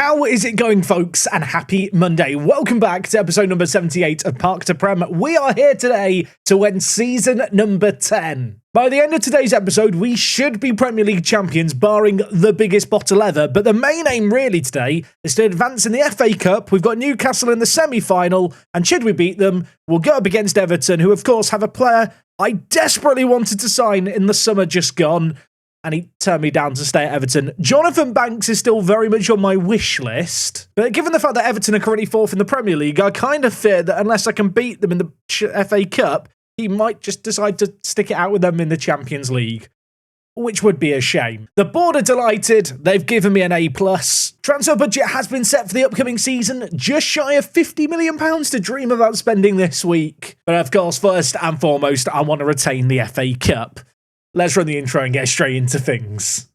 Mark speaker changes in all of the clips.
Speaker 1: How is it going, folks? And happy Monday. Welcome back to episode number 78 of Park to Prem. We are here today to end season number 10. By the end of today's episode, we should be Premier League champions, barring the biggest bottle ever. But the main aim really today is to advance in the FA Cup. We've got Newcastle in the semi-final, and should we beat them, we'll go up against Everton, who of course have a player I desperately wanted to sign in the summer just gone, and he turned me down to stay at Everton. Jonathan Banks is still very much on my wish list, but given the fact that Everton are currently fourth in the Premier League, I kind of fear that unless I can beat them in the FA Cup, he might just decide to stick it out with them in the Champions League, which would be a shame. The board are delighted. They've given me an A+. Transfer budget has been set for the upcoming season, just shy of £50 million to dream about spending this week. But of course, first and foremost, I want to retain the FA Cup. Let's run the intro and get straight into things.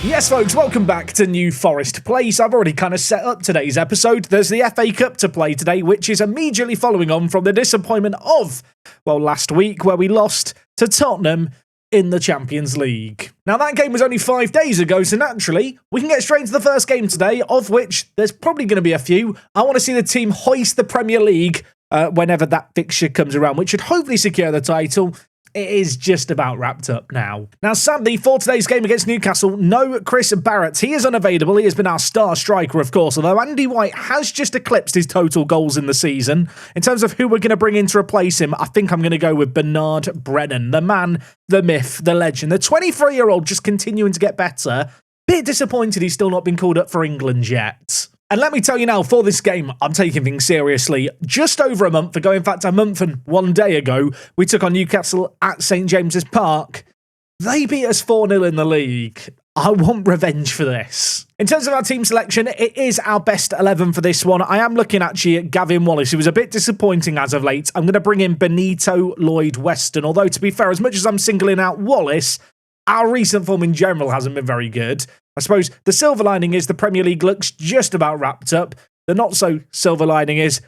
Speaker 1: Yes, folks, welcome back to New Forest Place. I've already kind of set up today's episode. There's the FA Cup to play today, which is immediately following on from the disappointment of, well, last week, where we lost to Tottenham in the Champions League. Now, that game was only 5 days ago, so naturally, we can get straight into the first game today, of which there's probably going to be a few. I want to see the team hoist the Premier League whenever that fixture comes around, which should hopefully secure the title. It is just about wrapped up now. Now, sadly, for today's game against Newcastle, no Chris Barrett. He is unavailable. He has been our star striker, of course, although Andy White has just eclipsed his total goals in the season. In terms of who we're going to bring in to replace him, I think I'm going to go with Bernard Brennan, the man, the myth, the legend, the 23-year-old just continuing to get better. Bit disappointed he's still not been called up for England yet. And let me tell you now, for this game, I'm taking things seriously. Just over a month ago, in fact, a month and 1 day ago, we took on Newcastle at St James's Park. They beat us 4-0 in the league. I want revenge for this. In terms of our team selection, it is our best 11 for this one. I am looking actually at Gavin Wallace, who was a bit disappointing as of late. I'm going to bring in Benito Lloyd-Weston, although to be fair, as much as I'm singling out Wallace, our recent form in general hasn't been very good. I suppose the silver lining is the Premier League looks just about wrapped up. The not so silver lining is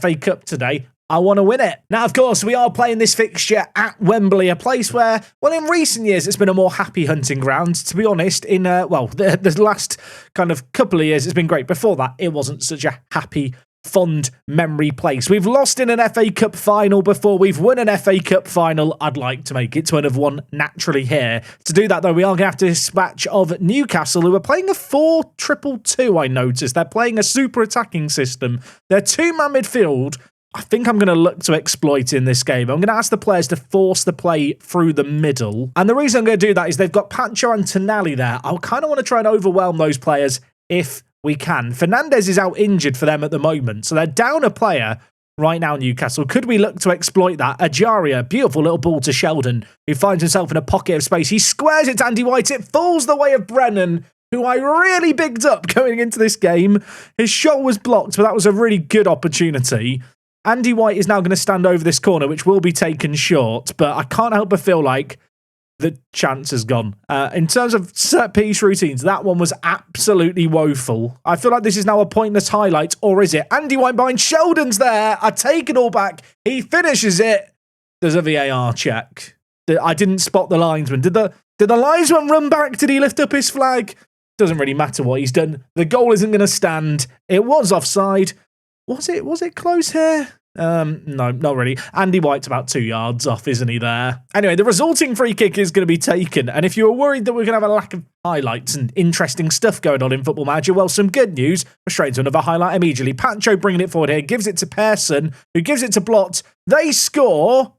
Speaker 1: FA Cup today. I want to win it. Now, of course, we are playing this fixture at Wembley, a place where, well, in recent years, it's been a more happy hunting ground. To be honest, in, the last kind of couple of years, it's been great. Before that, it wasn't such a happy, fond memory place. We've lost in an FA Cup final before. We've won an FA Cup final. I'd like to make it to another one naturally here. To do that, though, we are going to have to dispatch of Newcastle, who are playing a 4-2-2-2, I noticed. They're playing a super attacking system. Their two-man midfield, I think I'm going to look to exploit in this game. I'm going to ask the players to force the play through the middle. And the reason I'm going to do that is they've got Pacho and Tonali there. I kind of want to try and overwhelm those players if we can. Fernandez is out injured for them at the moment, so they're down a player right now, Newcastle. Could we look to exploit that? Ajaria, beautiful little ball to Sheldon, who finds himself in a pocket of space. He squares it to Andy White. It falls the way of Brennan, who I really bigged up going into this game. His shot was blocked, but that was a really good opportunity. Andy White is now going to stand over this corner, which will be taken short, but I can't help but feel like the chance has gone. In terms of set-piece routines, that one was absolutely woeful. I feel like this is now a pointless highlight, or is it? Andy White behind Sheldon's there. I take it all back. He finishes it. There's a VAR check. I didn't spot the linesman. Did the linesman run back? Did he lift up his flag? Doesn't really matter what he's done. The goal isn't going to stand. It was offside. Was it close here? No, not really. Andy White's about 2 yards off, isn't he there? Anyway, the resulting free kick is going to be taken. And if you were worried that we're going to have a lack of highlights and interesting stuff going on in Football Manager, well, some good news. We're straight to another highlight immediately. Pacho bringing it forward here, gives it to Pearson, who gives it to Blott. They score.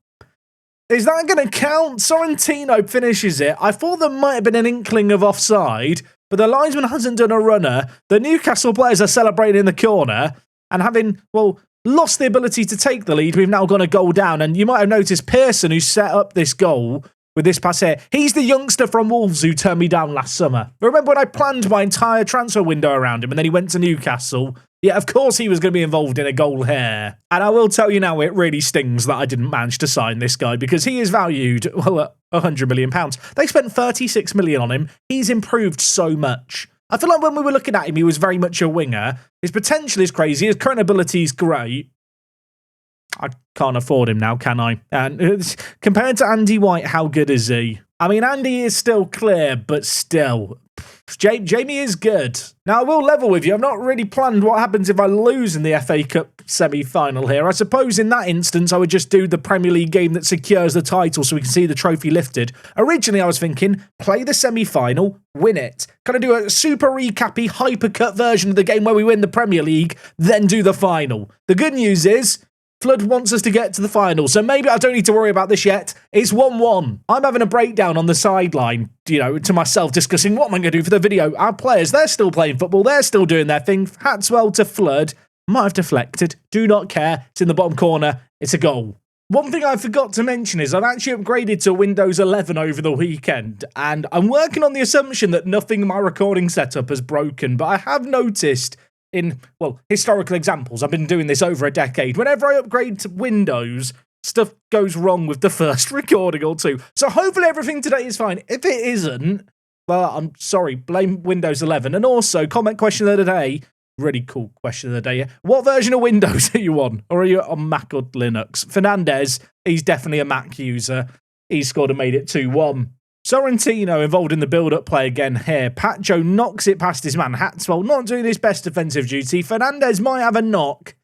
Speaker 1: Is that going to count? Sorrentino finishes it. I thought there might have been an inkling of offside, but the linesman hasn't done a runner. The Newcastle players are celebrating in the corner, and having, well, lost the ability to take the lead, we've now gone a goal down. And you might have noticed Pearson, who set up this goal with this pass here, he's the youngster from Wolves who turned me down last summer. Remember when I planned my entire transfer window around him and then he went to Newcastle? Yeah, of course he was going to be involved in a goal here. And I will tell you now, it really stings that I didn't manage to sign this guy, because he is valued, well, at £100 million. They spent £36 million on him. He's improved so much. I feel like when we were looking at him, he was very much a winger. His potential is crazy. His current ability is great. I can't afford him now, can I? And compared to Andy White, how good is he? I mean, Andy is still clear, but still, Jamie is good. Now, I will level with you. I've not really planned what happens if I lose in the FA Cup semi-final here. I suppose in that instance, I would just do the Premier League game that secures the title so we can see the trophy lifted. Originally, I was thinking, play the semi-final, win it. Kind of do a super recappy, hypercut version of the game where we win the Premier League, then do the final. The good news is, Flood wants us to get to the final, so maybe I don't need to worry about this yet. It's 1-1. I'm having a breakdown on the sideline, to myself, discussing what am I going to do for the video. Our players, they're still playing football. They're still doing their thing. Hatswell to Flood. Might have deflected. Do not care. It's in the bottom corner. It's a goal. One thing I forgot to mention is I've actually upgraded to Windows 11 over the weekend, and I'm working on the assumption that nothing in my recording setup has broken, but I have noticed in, historical examples, I've been doing this over a decade, whenever I upgrade to Windows, stuff goes wrong with the first recording or two. So hopefully everything today is fine. If it isn't, well, I'm sorry, blame Windows 11. And also, comment question of the day, really cool question of the day. What version of Windows are you on? Or are you on Mac or Linux? Fernandez, he's definitely a Mac user. He scored and made it 2-1. Sorrentino involved in the build-up play again here. Pacho knocks it past his man. Hatswell not doing his best defensive duty. Fernandez might have a knock.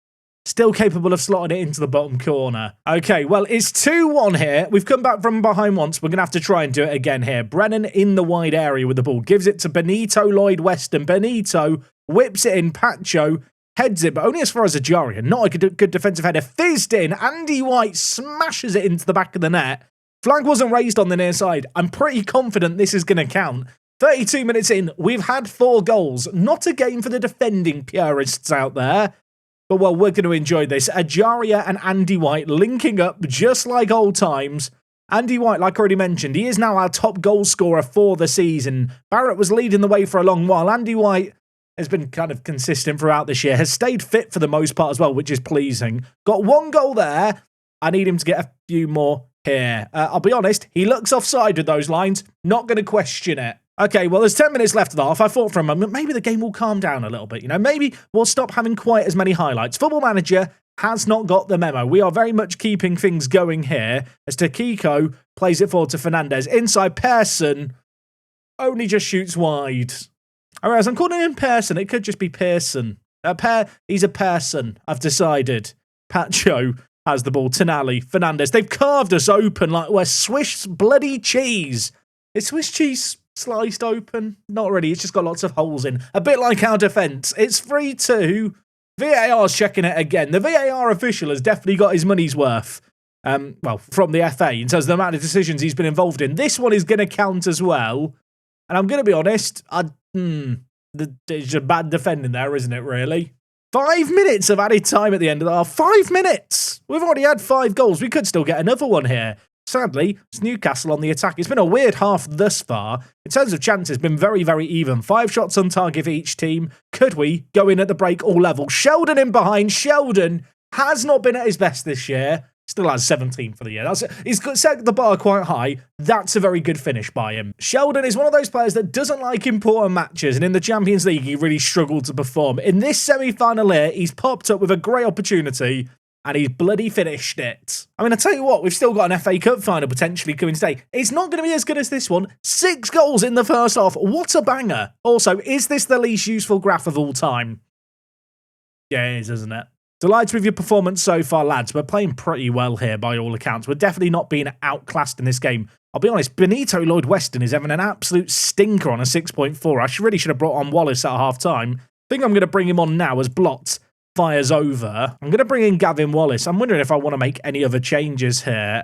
Speaker 1: Still capable of slotting it into the bottom corner. Okay, well, it's 2-1 here. We've come back from behind once. We're going to have to try and do it again here. Brennan in the wide area with the ball. Gives it to Benito Lloyd-Weston. Benito whips it in. Pacho heads it, but only as far as Ajaria. Not a good defensive header. Fizzed in. Andy White smashes it into the back of the net. Flag wasn't raised on the near side. I'm pretty confident this is going to count. 32 minutes in, we've had 4 goals. Not a game for the defending purists out there. But, well, we're going to enjoy this. Ajaria and Andy White linking up just like old times. Andy White, like I already mentioned, he is now our top goal scorer for the season. Barrett was leading the way for a long while. Andy White has been kind of consistent throughout this year. Has stayed fit for the most part as well, which is pleasing. Got 1 goal there. I need him to get a few more here. I'll be honest, he looks offside with those lines. Not going to question it. Okay, well, there's 10 minutes left of the half. I thought for a moment, maybe the game will calm down a little bit. Maybe we'll stop having quite as many highlights. Football Manager has not got the memo. We are very much keeping things going here as Takiko plays it forward to Fernandez. Inside, Pearson only just shoots wide. Whereas I'm calling him Pearson. It could just be Pearson. He's a Pearson, I've decided. Pacho has the ball. Tonali, Fernandez. They've carved us open like we're Swiss bloody cheese. Is Swiss cheese sliced open? Not really. It's just got lots of holes in. A bit like our defence. It's 3-2. VAR's checking it again. The VAR official has definitely got his money's worth. From the FA in terms of the amount of decisions he's been involved in. This one is going to count as well. And I'm going to be honest, there's a bad defending there, isn't it, really? 5 minutes of added time at the end of the half. 5 minutes! We've already had 5 goals. We could still get another one here. Sadly, it's Newcastle on the attack. It's been a weird half thus far. In terms of chances, been very, very even. 5 shots on target for each team. Could we go in at the break all level? Sheldon in behind. Sheldon has not been at his best this year. Still has 17 for the year. He's set the bar quite high. That's a very good finish by him. Sheldon is one of those players that doesn't like important matches, and in the Champions League, he really struggled to perform. In this semi-final here, he's popped up with a great opportunity, and he's bloody finished it. I mean, I tell you what, we've still got an FA Cup final potentially coming today. It's not going to be as good as this one. 6 goals in the first half. What a banger. Also, is this the least useful graph of all time? Yeah, it is, isn't it? Delighted with your performance so far, lads. We're playing pretty well here by all accounts. We're definitely not being outclassed in this game. I'll be honest, Benito Lloyd-Weston is having an absolute stinker on a 6.4. I really should have brought on Wallace at half-time. I think I'm going to bring him on now as Blotz fires over. I'm going to bring in Gavin Wallace. I'm wondering if I want to make any other changes here.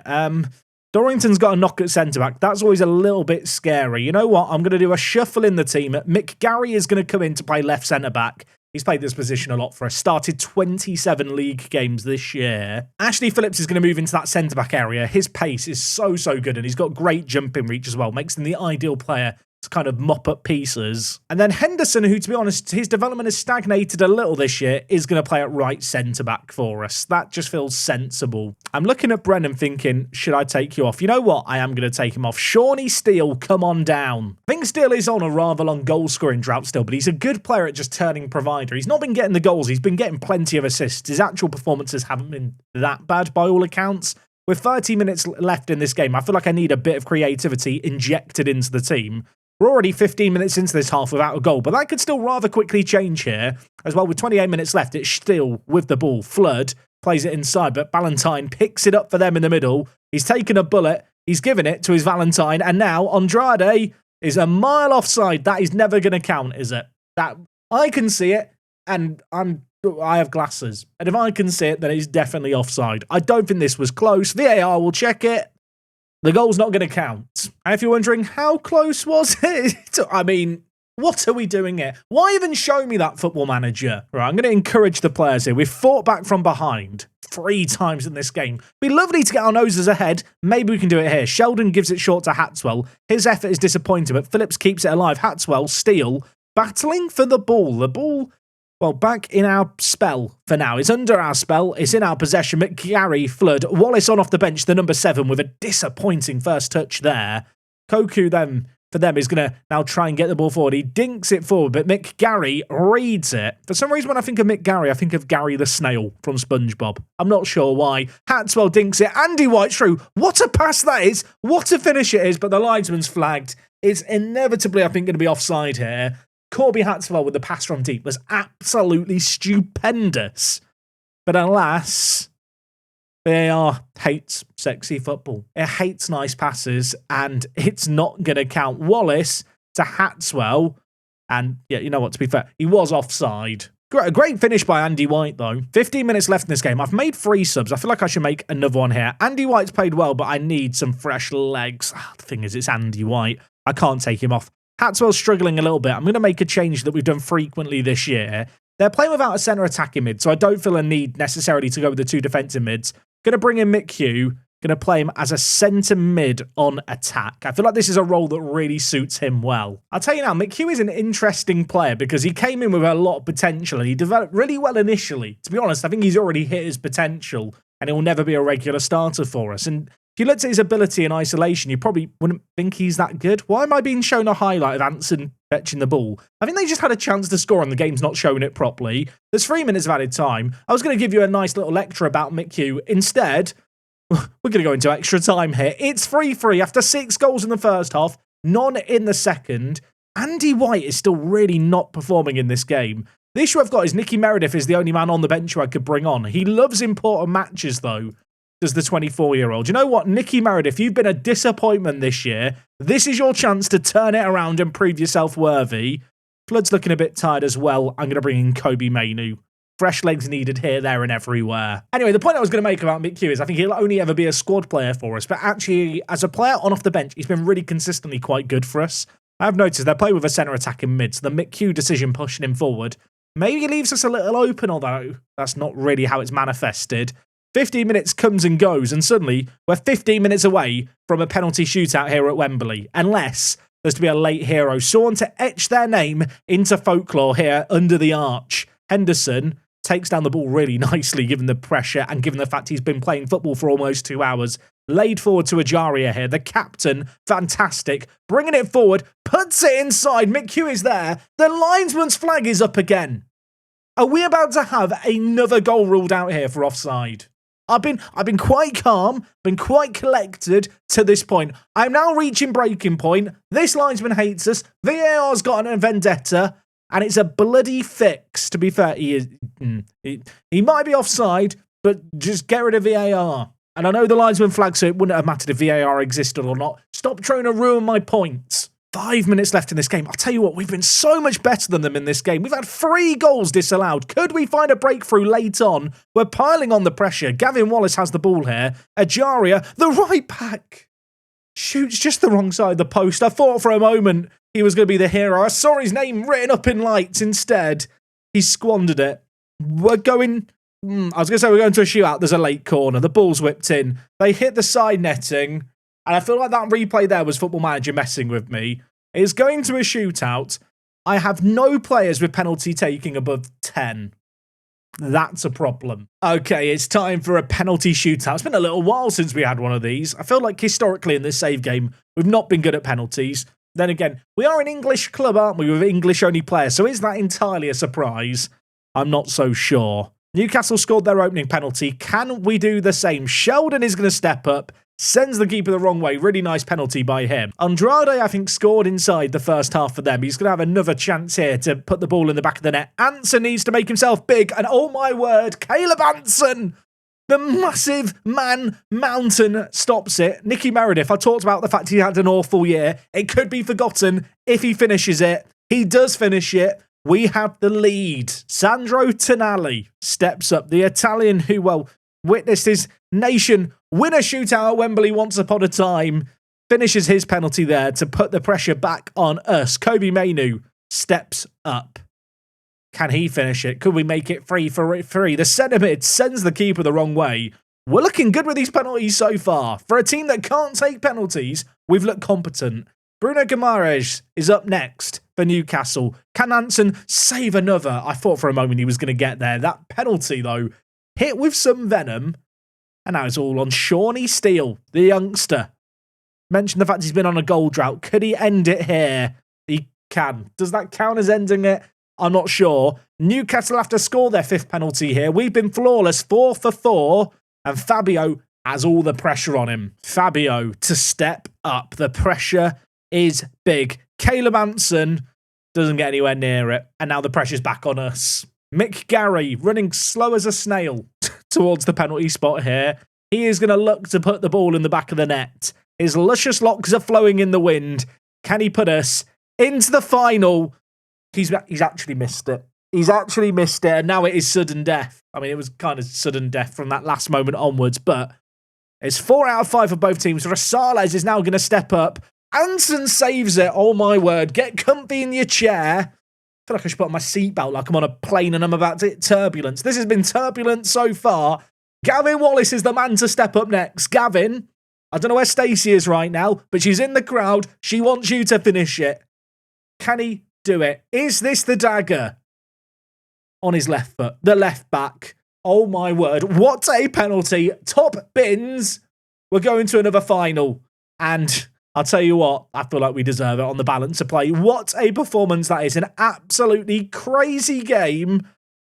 Speaker 1: Dorrington's got a knock at centre-back. That's always a little bit scary. You know what? I'm going to do a shuffle in the team. Mick Garry is going to come in to play left centre-back. He's played this position a lot for us. Started 27 league games this year. Ashley Phillips is going to move into that centre-back area. His pace is so good, and he's got great jumping reach as well. Makes him the ideal player to kind of mop up pieces. And then Henderson, who, to be honest, his development has stagnated a little this year, is going to play at right centre-back for us. That just feels sensible. I'm looking at Brennan thinking, should I take you off? You know what? I am going to take him off. Shawnee Steele, come on down. I think Steele is on a rather long goal-scoring drought still, but he's a good player at just turning provider. He's not been getting the goals. He's been getting plenty of assists. His actual performances haven't been that bad by all accounts. With 30 minutes left in this game, I feel like I need a bit of creativity injected into the team. We're already 15 minutes into this half without a goal, but that could still rather quickly change here. As well, with 28 minutes left, it's still with the ball. Flood plays it inside, but Valentine picks it up for them in the middle. He's taken a bullet. He's given it to his Valentine, and now Andrade is a mile offside. That is never going to count, is it? That I can see it, and I have glasses. And if I can see it, then it's definitely offside. I don't think this was close. VAR will check it. The goal's not going to count. And if you're wondering, how close was it? I mean, what are we doing here? Why even show me that, Football Manager? Right, I'm going to encourage the players here. We've fought back from behind 3 times in this game. It'd be lovely to get our noses ahead. Maybe we can do it here. Sheldon gives it short to Hatswell. His effort is disappointing, but Phillips keeps it alive. Hatswell, steal, battling for the ball. The ball, well, back in our spell for now. It's under our spell. It's in our possession. McGarry, Flood, Wallace on off the bench, the number 7 with a disappointing first touch there. Koku then, for them, is going to now try and get the ball forward. He dinks it forward, but McGarry reads it. For some reason, when I think of McGarry, I think of Gary the Snail from SpongeBob. I'm not sure why. Hatswell dinks it. Andy White through. What a pass that is. What a finish it is, but the linesman's flagged. It's inevitably, I think, going to be offside here. Corby Hatswell with the pass from deep was absolutely stupendous. But alas, VAR hates sexy football. It hates nice passes, and it's not going to count. Wallace to Hatswell, and yeah, you know what, to be fair, he was offside. A great finish by Andy White, though. 15 minutes left in this game. I've made 3 subs. I feel like I should make another one here. Andy White's played well, but I need some fresh legs. The thing is, it's Andy White. I can't take him off. Hatswell's struggling a little bit. I'm going to make a change that we've done frequently this year. They're playing without a centre attacking mid, so I don't feel a need necessarily to go with the 2 defensive mids. Going to bring in Mick Hugh. Going to play him as a centre mid on attack. I feel like this is a role that really suits him well. I'll tell you now, Mick Hugh is an interesting player because he came in with a lot of potential and he developed really well initially. To be honest, I think he's already hit his potential and he'll never be a regular starter for us. And if you looked at his ability in isolation, you probably wouldn't think he's that good. Why am I being shown a highlight of Anson fetching the ball? I think they just had a chance to score and the game's not showing it properly. There's 3 minutes of added time. I was going to give you a nice little lecture about Mick Hugh. Instead, we're going to go into extra time here. It's 3-3 after 6 goals in the first half, none in the second. Andy White is still really not performing in this game. The issue I've got is Nicky Meredith is the only man on the bench who I could bring on. He loves important matches, though, does the 24-year-old. You know what, Nicky Meredith, you've been a disappointment this year. This is your chance to turn it around and prove yourself worthy. Flood's looking a bit tired as well. I'm going to bring in Kobe Mainu. Fresh legs needed here, there, and everywhere. Anyway, the point I was going to make about Mick Hugh is I think he'll only ever be a squad player for us, but actually, as a player on off the bench, he's been really consistently quite good for us. I've noticed they're playing with a centre attacking mid, so the Mick Hugh decision pushing him forward maybe leaves us a little open, although that's not really how it's manifested. 15 minutes comes and goes, and suddenly we're 15 minutes away from a penalty shootout here at Wembley, unless there's to be a late hero, someone to etch their name into folklore here under the arch. Henderson takes down the ball really nicely, given the pressure and given the fact he's been playing football for almost 2 hours. Laid forward to Ajaria here. The captain, fantastic. Bringing it forward, puts it inside. Mick Hugh is there. The linesman's flag is up again. Are we about to have another goal ruled out here for offside? I've been quite calm, been quite collected to this point. I'm now reaching breaking point. This linesman hates us. VAR's got a vendetta. And it's a bloody fix, to be fair. He might be offside, but just get rid of VAR. And I know the linesman flagged, so it wouldn't have mattered if VAR existed or not. Stop trying to ruin my points. 5 minutes left in this game. I'll tell you what, we've been so much better than them in this game. We've had 3 goals disallowed. Could we find a breakthrough late on? We're piling on the pressure. Gavin Wallace has the ball here. Ajaria, the right back, shoots just the wrong side of the post. I thought for a moment he was going to be the hero. I saw his name written up in lights. Instead, he squandered it. We're going to a shootout. There's a late corner. The ball's whipped in. They hit the side netting. And I feel like that replay there was Football Manager messing with me. It's going to a shootout. I have no players with penalty taking above 10. That's a problem. Okay, it's time for a penalty shootout. It's been a little while since we had one of these. I feel like historically in this save game, we've not been good at penalties. Then again, we are an English club, aren't we, with English-only players, so is that entirely a surprise? I'm not so sure. Newcastle scored their opening penalty. Can we do the same? Sheldon is going to step up, sends the keeper the wrong way. Really nice penalty by him. Andrade, I think, scored inside the first half for them. He's going to have another chance here to put the ball in the back of the net. Anson needs to make himself big, and oh my word, Caleb Anson, the massive man mountain, stops it. Nicky Meredith, I talked about the fact he had an awful year. It could be forgotten if he finishes it. He does finish it. We have the lead. Sandro Tonali steps up. The Italian who, well, witnessed his nation win a shootout at Wembley once upon a time, finishes his penalty there to put the pressure back on us. Kobe Mainu steps up. Can he finish it? Could we make it 3-3? The centre mid sends the keeper the wrong way. We're looking good with these penalties so far. For a team that can't take penalties, we've looked competent. Bruno Guimaraes is up next for Newcastle. Can Anson save another? I thought for a moment he was going to get there. That penalty, though, hit with some venom. And now it's all on Shawnee Steele, the youngster. Mentioned the fact he's been on a goal drought. Could he end it here? He can. Does that count as ending it? I'm not sure. Newcastle have to score their 5th penalty here. We've been flawless, 4 for 4. And Fabio has all the pressure on him. Fabio to step up. The pressure is big. Caleb Anson doesn't get anywhere near it. And now the pressure's back on us. Mick Garry running slow as a snail towards the penalty spot here. He is going to look to put the ball in the back of the net. His luscious locks are flowing in the wind. Can he put us into the final? He's actually missed it. He's actually missed it, and now it is sudden death. I mean, it was kind of sudden death from that last moment onwards, but it's 4 out of 5 for both teams. Rosales is now going to step up. Anson saves it. Oh, my word. Get comfy in your chair. I feel like I should put on my seatbelt like I'm on a plane and I'm about to hit turbulence. This has been turbulent so far. Gavin Wallace is the man to step up next. Gavin, I don't know where Stacey is right now, but she's in the crowd. She wants you to finish it. Can he do it? Is this the dagger? On his left foot, the left back. Oh my word, what a penalty. Top bins. We're going to another final. And I'll tell you what, I feel like we deserve it on the balance of play. What a performance that is. An absolutely crazy game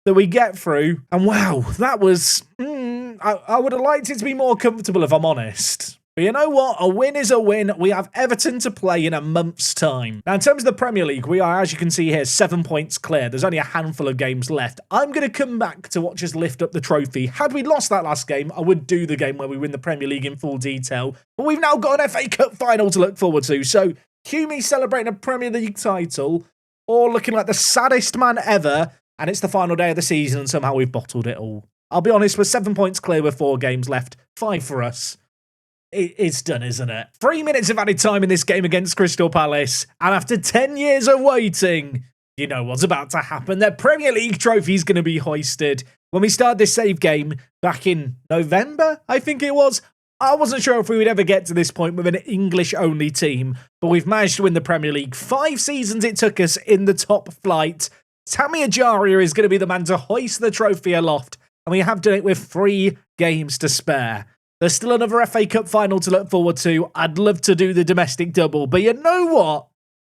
Speaker 1: that we get through. And wow, that was... I would have liked it to be more comfortable if I'm honest. But you know what? A win is a win. We have Everton to play in a month's time. Now, in terms of the Premier League, we are, as you can see here, 7 points clear. There's only a handful of games left. I'm going to come back to watch us lift up the trophy. Had we lost that last game, I would do the game where we win the Premier League in full detail. But we've now got an FA Cup final to look forward to. So, cue me celebrating a Premier League title, or looking like the saddest man ever, and it's the final day of the season, and somehow we've bottled it all. I'll be honest, we're 7 points clear with 4 games left. 5 for us. It's done, isn't it? 3 minutes of added time in this game against Crystal Palace. And after 10 years of waiting, you know what's about to happen. Their Premier League trophy is going to be hoisted. When we started this save game back in November, I think it was, I wasn't sure if we would ever get to this point with an English-only team. But we've managed to win the Premier League. 5 seasons it took us in the top flight. Tammy Ajaria is going to be the man to hoist the trophy aloft. And we have done it with 3 games to spare. There's still another FA Cup final to look forward to. I'd love to do the domestic double, but you know what?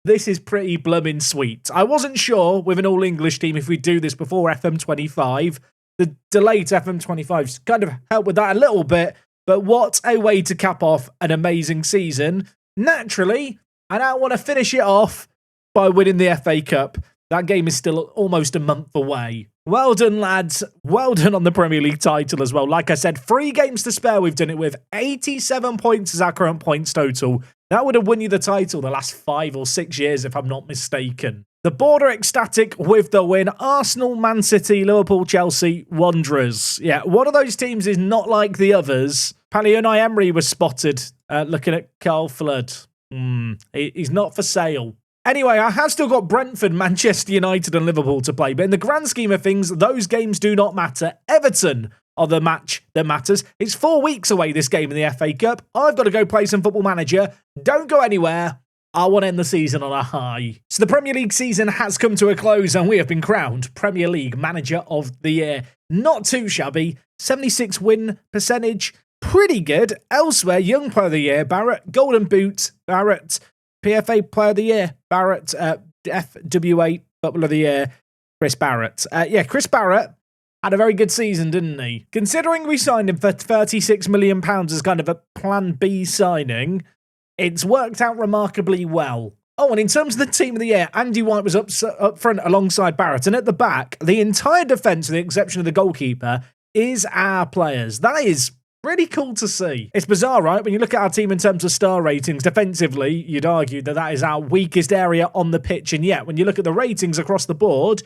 Speaker 1: This is pretty blooming sweet. I wasn't sure with an all-English team if we'd do this before FM25. The delay to FM25's kind of helped with that a little bit, but what a way to cap off an amazing season. Naturally, I now want to finish it off by winning the FA Cup. That game is still almost a month away. Well done, lads. Well done on the Premier League title as well. Like I said, 3 games to spare. We've done it with 87 points as our current points total. That would have won you the title the last 5 or 6 years, if I'm not mistaken. The board are ecstatic with the win. Arsenal, Man City, Liverpool, Chelsea, Wanderers. Yeah, one of those teams is not like the others. Apparently, Unai Emery was spotted looking at Carl Flood. He's not for sale. Anyway, I have still got Brentford, Manchester United and Liverpool to play, but in the grand scheme of things, those games do not matter. Everton are the match that matters. It's 4 weeks away, this game in the FA Cup. I've got to go play some Football Manager. Don't go anywhere. I want to end the season on a high. So the Premier League season has come to a close and we have been crowned Premier League Manager of the Year. Not too shabby. 76 win percentage. Pretty good. Elsewhere, Young Player of the Year, Barrett. Golden Boot, Barrett. PFA Player of the Year, Barrett. FWA Footballer of the Year, Chris Barrett. Chris Barrett had a very good season, didn't he? Considering we signed him for £36 million as kind of a plan B signing, it's worked out remarkably well. Oh, and in terms of the team of the year, Andy White was up front alongside Barrett, and at the back, the entire defence, with the exception of the goalkeeper, is our players. That is really cool to see. It's bizarre, right? When you look at our team in terms of star ratings, defensively, you'd argue that that is our weakest area on the pitch, and yet, when you look at the ratings across the board,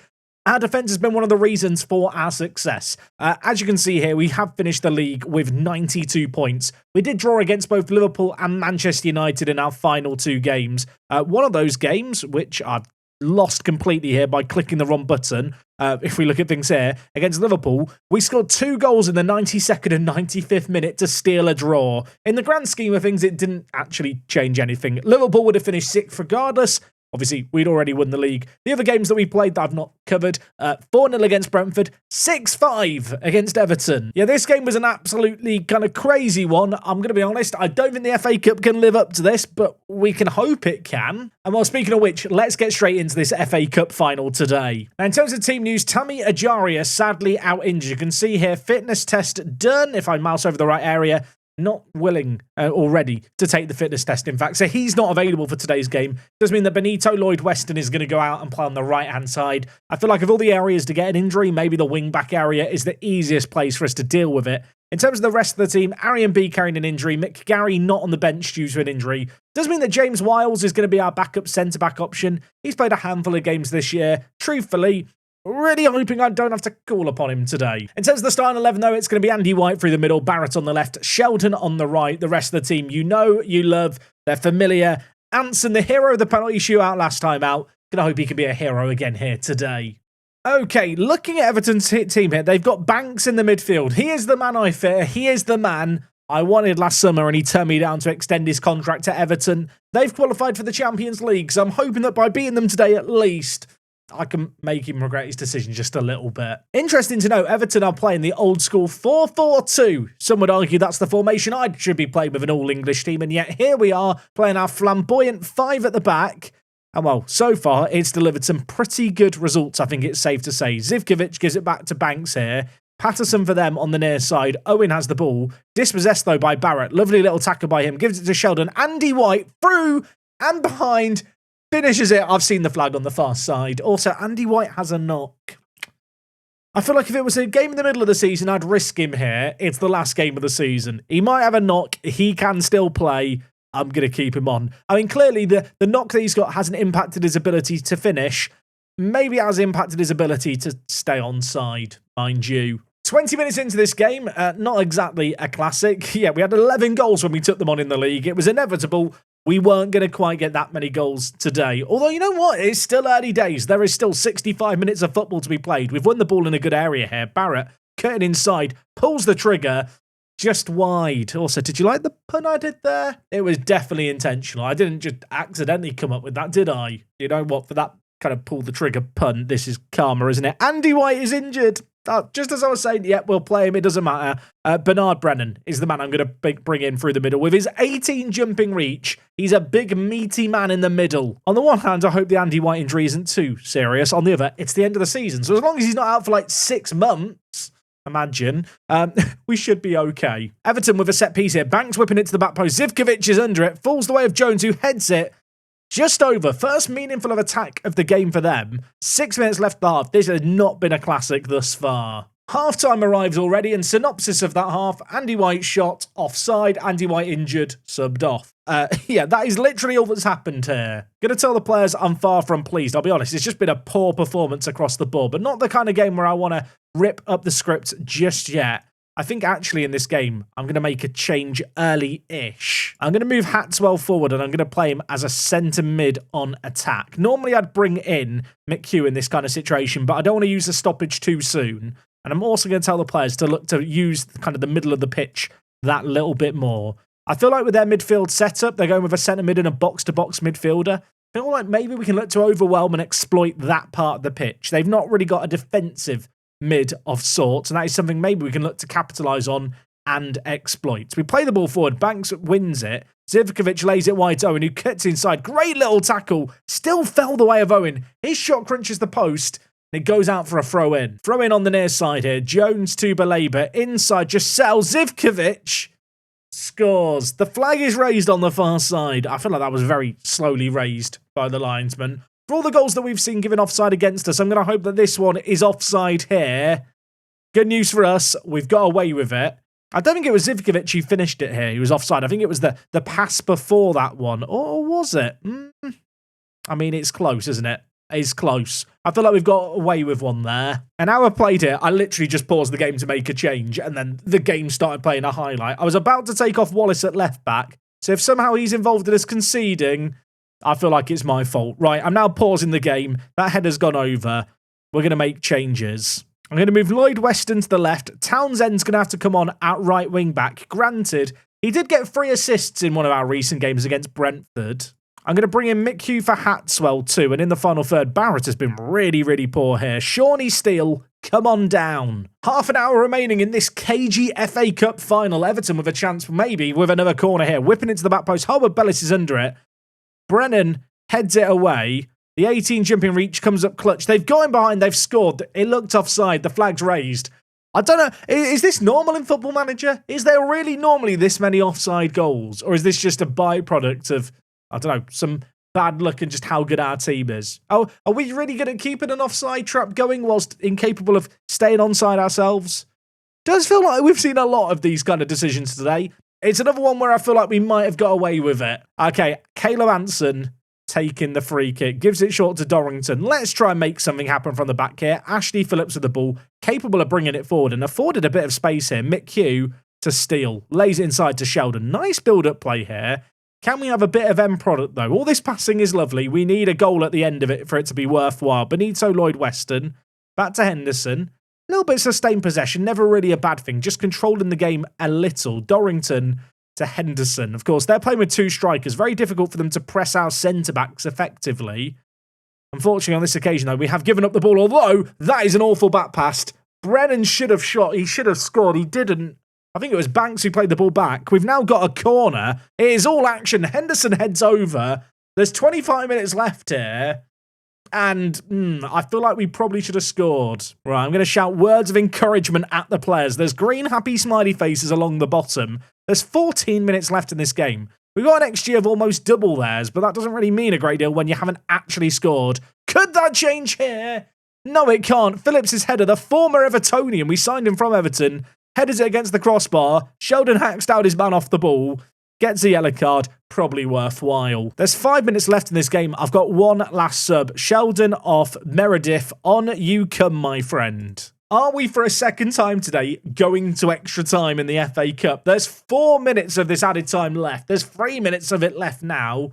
Speaker 1: our defence has been one of the reasons for our success. As you can see here, we have finished the league with 92 points. We did draw against both Liverpool and Manchester United in our final 2 games. One of those games, which I've lost completely here by clicking the wrong button, if we look at things here, against Liverpool, we scored 2 goals in the 92nd and 95th minute to steal a draw. In the grand scheme of things, it didn't actually change anything. Liverpool would have finished 6th regardless. Obviously, we'd already won the league. The other games that we played that I've not covered, 4-0 against Brentford, 6-5 against Everton. Yeah, this game was an absolutely kind of crazy one. I'm going to be honest, I don't think the FA Cup can live up to this, but we can hope it can. And well, speaking of which, let's get straight into this FA Cup final today. Now, in terms of team news, Tammy Ajaria sadly out injured. You can see here, fitness test done, if I mouse over the right area. Not willing already to take the fitness test, in fact. So he's not available for today's game. Does mean that Benito Lloyd-Weston is going to go out and play on the right-hand side. I feel like of all the areas to get an injury, maybe the wing-back area is the easiest place for us to deal with it. In terms of the rest of the team, Arian B carrying an injury, Mick Garry not on the bench due to an injury. Does mean that James Wiles is going to be our backup centre-back option. He's played a handful of games this year. Truthfully, really hoping I don't have to call upon him today. In terms of the starting 11, though, it's going to be Andy White through the middle, Barrett on the left, Sheldon on the right. The rest of the team, you know, you love, they're familiar. Anson, the hero of the penalty shootout last time out. Gonna hope he can be a hero again here today. Okay, looking at Everton's team here, they've got Banks in the midfield. He is the man I fear. He is the man I wanted last summer, and he turned me down to extend his contract to Everton. They've qualified for the Champions League, so I'm hoping that by beating them today at least, I can make him regret his decision just a little bit. Interesting to know, Everton are playing the old school 4-4-2. Some would argue that's the formation I should be playing with an all-English team, and yet here we are playing our flamboyant 5 at the back. And well, so far, it's delivered some pretty good results, I think it's safe to say. Zivkovic gives it back to Banks here. Patterson for them on the near side. Owen has the ball. Dispossessed, though, by Barrett. Lovely little tackle by him. Gives it to Sheldon. Andy White through and behind. Finishes it. I've seen the flag on the far side. Also, Andy White has a knock. I feel like if it was a game in the middle of the season, I'd risk him here. It's the last game of the season. He might have a knock. He can still play. I'm going to keep him on. I mean, clearly, the knock that he's got hasn't impacted his ability to finish. Maybe it has impacted his ability to stay on side, mind you. 20 minutes into this game, not exactly a classic. Yeah, we had 11 goals when we took them on in the league. It was inevitable. We weren't going to quite get that many goals today. Although, you know what? It's still early days. There is still 65 minutes of football to be played. We've won the ball in a good area here. Barrett, cutting inside, pulls the trigger, just wide. Also, did you like the pun I did there? It was definitely intentional. I didn't just accidentally come up with that, did I? You know what? For that kind of pull the trigger pun, this is karma, isn't it? Andy White is injured. Just as I was saying, yeah, we'll play him. It doesn't matter. Bernard Brennan is the man I'm going to bring in through the middle. With his 18 jumping reach, he's a big, meaty man in the middle. On the one hand, I hope the Andy White injury isn't too serious. On the other, it's the end of the season. So as long as he's not out for like 6 months, imagine, we should be okay. Everton with a set piece here. Banks whipping it to the back post. Zivkovic is under it. Falls the way of Jones, who heads it. Just over. First meaningful of attack of the game for them. 6 minutes left the half. This has not been a classic thus far. Half-time arrives already, and synopsis of that half, Andy White shot, offside, Andy White injured, subbed off. Yeah, that is literally all that's happened here. Gonna tell the players I'm far from pleased, I'll be honest. It's just been a poor performance across the board, but not the kind of game where I want to rip up the script just yet. I think actually in this game, I'm going to make a change early-ish. I'm going to move Hatswell forward and I'm going to play him as a centre mid on attack. Normally I'd bring in McHugh in this kind of situation, but I don't want to use the stoppage too soon. And I'm also going to tell the players to look to use kind of the middle of the pitch that little bit more. I feel like with their midfield setup, they're going with a centre mid and a box-to-box midfielder. I feel like maybe we can look to overwhelm and exploit that part of the pitch. They've not really got a defensive mid of sorts, and that is something maybe we can look to capitalise on and exploit. We play the ball forward, Banks wins it, Zivkovic lays it wide to Owen, who cuts inside, great little tackle, still fell the way of Owen, his shot crunches the post, And it goes out for a throw-in. Throw-in on the near side here. Jones to Belabor. Inside, Giselle. Zivkovic scores. The flag is raised on the far side. I feel like that was very slowly raised by the linesman. For all the goals that we've seen given offside against us, I'm going to hope that this one is offside here. Good news for us. We've got away with it. I don't think it was Zivkovic who finished it here. He was offside. I think it was the pass before that one. Or was it? I mean, it's close, isn't it? It's close. I feel like we've got away with one there. An hour played here. I literally just paused the game to make a change, and then the game started playing a highlight. I was about to take off Wallace at left back, so if somehow he's involved in us conceding, I feel like it's my fault. Right, I'm now pausing the game. That header's gone over. We're going to make changes. I'm going to move Lloyd Weston to the left. Townsend's going to have to come on at right wing back. Granted, he did get 3 assists in one of our recent games against Brentford. I'm going to bring in Mick Hugh for Hatswell too. And in the final third, Barrett has been really, really poor here. Shawnee Steele, come on down. Half an hour remaining in this cagey FA Cup final. Everton with a chance, maybe, with another corner here. Whipping into the back post. Howard Bellis is under it. Brennan heads it away. The 18 jumping reach comes up clutch. They've gone behind. They've scored. It looked offside. The flag's raised. I don't know. Is this normal in Football Manager? Is there really normally this many offside goals? Or is this just a byproduct of, I don't know, some bad luck and just how good our team is? Oh, are we really good at keeping an offside trap going whilst incapable of staying onside ourselves? Does feel like we've seen a lot of these kind of decisions today. It's another one where I feel like we might have got away with it. Okay, Caleb Anson taking the free kick, gives it short to Dorrington. Let's try and make something happen from the back here. Ashley Phillips with the ball, capable of bringing it forward and afforded a bit of space here. Mick Hugh to Steele, lays it inside to Sheldon. Nice build-up play here. Can we have a bit of end product, though? All this passing is lovely. We need a goal at the end of it for it to be worthwhile. Benito Lloyd-Weston, back to Henderson. A little bit of sustained possession, never really a bad thing. Just controlling the game a little. Dorrington to Henderson. Of course, they're playing with 2 strikers. Very difficult for them to press our centre-backs effectively. Unfortunately, on this occasion, though, we have given up the ball, although that is an awful back pass. Brennan should have shot. He should have scored. He didn't. I think it was Banks who played the ball back. We've now got a corner. It is all action. Henderson heads over. There's 25 minutes left here. And I feel like we probably should have scored. Right, I'm going to shout words of encouragement at the players. There's green, happy, smiley faces along the bottom. There's 14 minutes left in this game. We've got an XG of almost double theirs, but that doesn't really mean a great deal when you haven't actually scored. Could that change here? No, it can't. Phillips' header, the former Evertonian. We signed him from Everton. Headers it against the crossbar. Sheldon hacks down his man off the ball. Gets a yellow card. Probably worthwhile. There's 5 minutes left in this game. I've got one last sub. Sheldon off Meredith. On you come, my friend. Are we, for a second time today, going to extra time in the FA Cup? There's 4 minutes of this added time left. There's 3 minutes of it left now.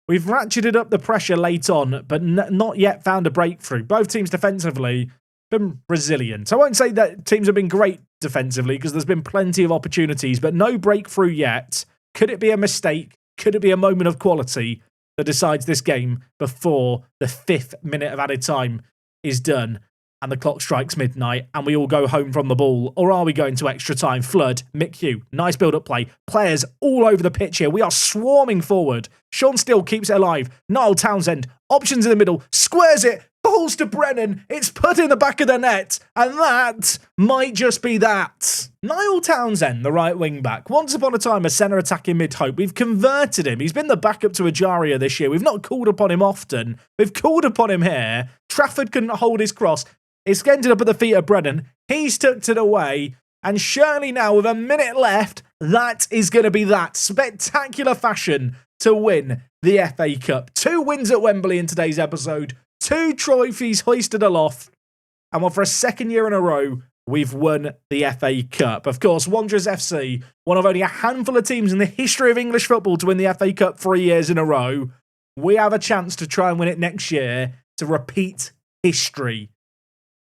Speaker 1: We've ratcheted up the pressure late on, but not yet found a breakthrough. Both teams defensively been resilient. I won't say that teams have been great defensively because there's been plenty of opportunities, but no breakthrough yet. Could it be a mistake? Could it be a moment of quality that decides this game before the 5th minute of added time is done and the clock strikes midnight and we all go home from the ball? Or are we going to extra time? Flood, Mick Hugh, nice build-up play. Players all over the pitch here. We are swarming forward. Sean Steele keeps it alive. Niall Townsend, options in the middle, squares it, balls to Brennan. It's put in the back of the net. And that might just be that. Niall Townsend, the right wing back. Once upon a time, a centre attacking mid-hope. We've converted him. He's been the backup to Ajaria this year. We've not called upon him often. We've called upon him here. Trafford couldn't hold his cross. It's ended up at the feet of Brennan. He's tucked it away. And surely now, with a minute left, that is going to be that. Spectacular fashion to win the FA Cup. 2 wins at Wembley in today's episode. 2 trophies hoisted aloft. And well, for a second year in a row, we've won the FA Cup. Of course, Wanderers FC, one of only a handful of teams in the history of English football to win the FA Cup 3 years in a row. We have a chance to try and win it next year to repeat history.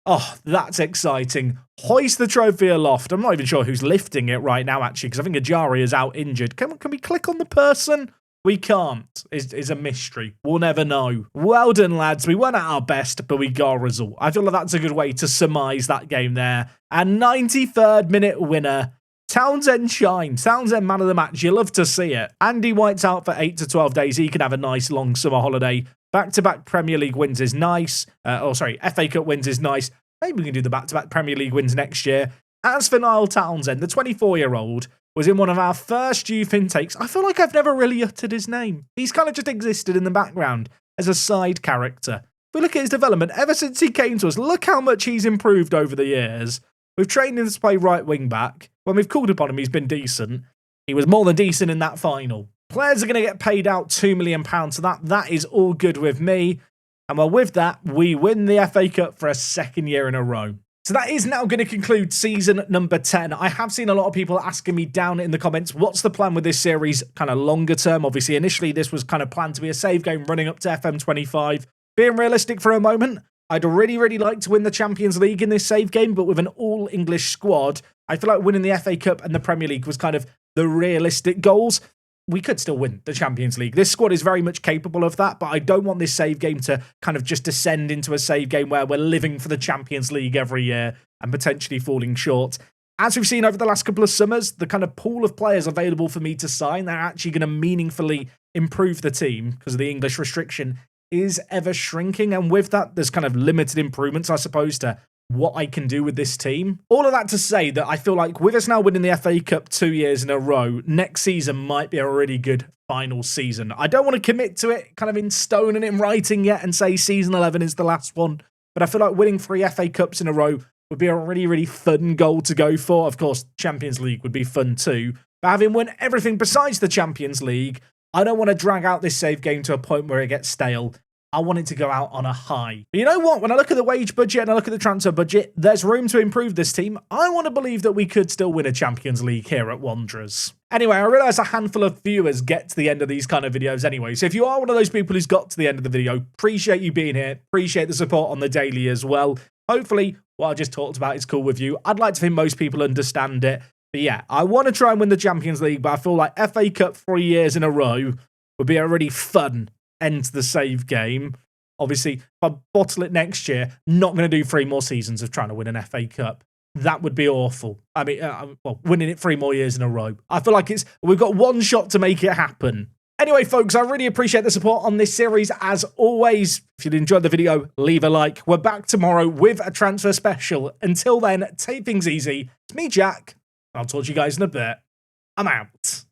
Speaker 1: Oh, that's exciting. Hoist the trophy aloft. I'm not even sure who's lifting it right now, actually, because I think Ajari is out injured. Can we click on the person? We can't. It's a mystery. We'll never know. Well done, lads. We weren't at our best, but we got a result. I feel like that's a good way to surmise that game there. And 93rd minute winner. Townsend shine. Townsend man of the match. You love to see it. Andy White's out for 8 to 12 days. He can have a nice long summer holiday. Back-to-back Premier League wins is nice. FA Cup wins is nice. Maybe we can do the back-to-back Premier League wins next year. As for Niall Townsend, the 24-year-old was in one of our first youth intakes. I feel like I've never really uttered his name. He's kind of just existed in the background as a side character. If we look at his development, ever since he came to us, look how much he's improved over the years. We've trained him to play right wing back. When we've called upon him, he's been decent. He was more than decent in that final. Players are going to get paid out £2 million, so that is all good with me. And well, with that, we win the FA Cup for a second year in a row. So that is now going to conclude season number 10. I have seen a lot of people asking me down in the comments, what's the plan with this series kind of longer term? Obviously, initially, this was kind of planned to be a save game running up to FM25. Being realistic for a moment, I'd really like to win the Champions League in this save game, but with an all-English squad, I feel like winning the FA Cup and the Premier League was kind of the realistic goals. We could still win the Champions League. This squad is very much capable of that, but I don't want this save game to kind of just descend into a save game where we're living for the Champions League every year and potentially falling short. As we've seen over the last couple of summers, the kind of pool of players available for me to sign, they're actually going to meaningfully improve the team because of the English restriction is ever shrinking. And with that, there's kind of limited improvements, I suppose, to what I can do with this team. All of that to say that I feel like with us now winning the FA Cup 2 years in a row, next season might be a really good final season. I don't want to commit to it kind of in stone and in writing yet and say season 11 is the last one, but I feel like winning 3 FA Cups in a row would be a really fun goal to go for. Of course, Champions League would be fun too, but having won everything besides the Champions League, I don't want to drag out this save game to a point where it gets stale. I want it to go out on a high. But you know what? When I look at the wage budget and I look at the transfer budget, there's room to improve this team. I want to believe that we could still win a Champions League here at Wanderers. Anyway, I realise a handful of viewers get to the end of these kind of videos anyway. So if you are one of those people who's got to the end of the video, appreciate you being here. Appreciate the support on the daily as well. Hopefully, what I just talked about is cool with you. I'd like to think most people understand it. But yeah, I want to try and win the Champions League, but I feel like FA Cup 3 years in a row would be a really fun end to the save game. Obviously, if I bottle it next year, not going to do 3 more seasons of trying to win an FA Cup. That would be awful. I mean, winning it 3 more years in a row. I feel like we've got one shot to make it happen. Anyway, folks, I really appreciate the support on this series. As always, if you enjoyed the video, leave a like. We're back tomorrow with a transfer special. Until then, take things easy. It's me, Jack. I'll talk to you guys in a bit. I'm out.